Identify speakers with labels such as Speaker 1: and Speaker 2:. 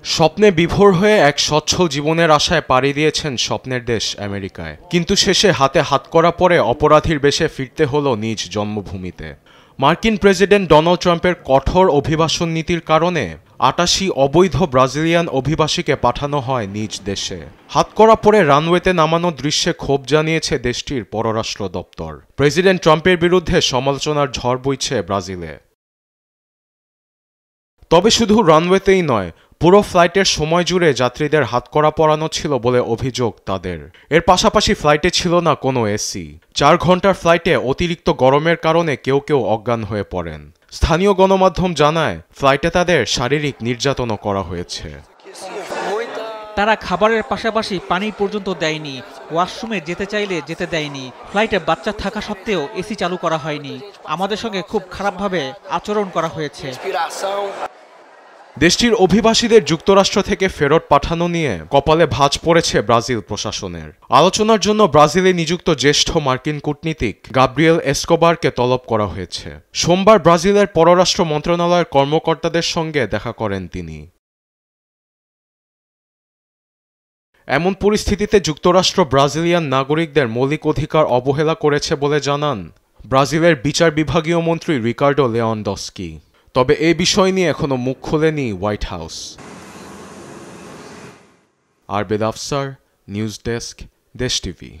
Speaker 1: স্বপ্নে বিভোর হয়ে এক সচ্ছল জীবনের আশায় পাড়ি দিয়েছেন স্বপ্নের দেশ আমেরিকায়, কিন্তু শেষে হাতে হাতকড়া পরে অপরাধীর বেশে ফিরতে হলো নিজ জন্মভূমিতে। মার্কিন প্রেসিডেন্ট ডোনাল্ড ট্রাম্পের কঠোর অভিবাসন নীতির কারণে ৮৮ অবৈধ ব্রাজিলিয়ান অভিবাসীকে পাঠানো হয় নিজ দেশে। হাতকড়া পরে রানওয়েতে নামানো দৃশ্যে ক্ষোভ জানিয়েছে দেশটির পররাষ্ট্র দপ্তর। প্রেসিডেন্ট ট্রাম্পের বিরুদ্ধে সমালোচনার ঝড় বইছে ব্রাজিলে। তবে শুধু রানওয়েতেই নয়, পুরো ফ্লাইটের সময় জুড়ে যাত্রীদের হাতকড়া পরানো ছিল বলে অভিযোগ তাদের। এর পাশাপাশি ফ্লাইটে ছিল না কোনো এসি। ৪ ঘন্টার ফ্লাইটে অতিরিক্ত গরমের কারণে কেউ কেউ অজ্ঞান হয়ে পড়েন। স্থানীয় গণমাধ্যম জানায়, ফ্লাইটে তাদের শারীরিক নির্যাতনও করা হয়েছে।
Speaker 2: তারা খাবারের পাশাপাশি পানি পর্যন্ত দেয়নি, ওয়াশরুমে যেতে চাইলে যেতে দেয়নি। ফ্লাইটে বাচ্চা থাকা সত্ত্বেও এসি চালু করা হয়নি। আমাদের সঙ্গে খুব খারাপভাবে আচরণ করা হয়েছে।
Speaker 1: দেশটির অভিবাসীদের যুক্তরাষ্ট্র থেকে ফেরত পাঠানো নিয়ে কপালে ভাঁজ পড়েছে ব্রাজিল প্রশাসনের। আলোচনার জন্য ব্রাজিলে নিযুক্ত জ্যেষ্ঠ মার্কিন কূটনীতিক গাব্রিয়েল এসকোবারকে তলব করা হয়েছে। সোমবার ব্রাজিলের পররাষ্ট্র মন্ত্রণালয়ের কর্মকর্তাদের সঙ্গে দেখা করেন তিনি। এমন পরিস্থিতিতে যুক্তরাষ্ট্র ব্রাজিলিয়ান নাগরিকদের মৌলিক অধিকার অবহেলা করেছে বলে জানান ব্রাজিলের বিচার বিভাগীয় মন্ত্রী রিকার্ডো লেওয়ানডস্কি। তবে এই বিষয় নিয়ে এখনো মুখ খোলেনি white house. Arbed Afsar, news desk, Desh TV.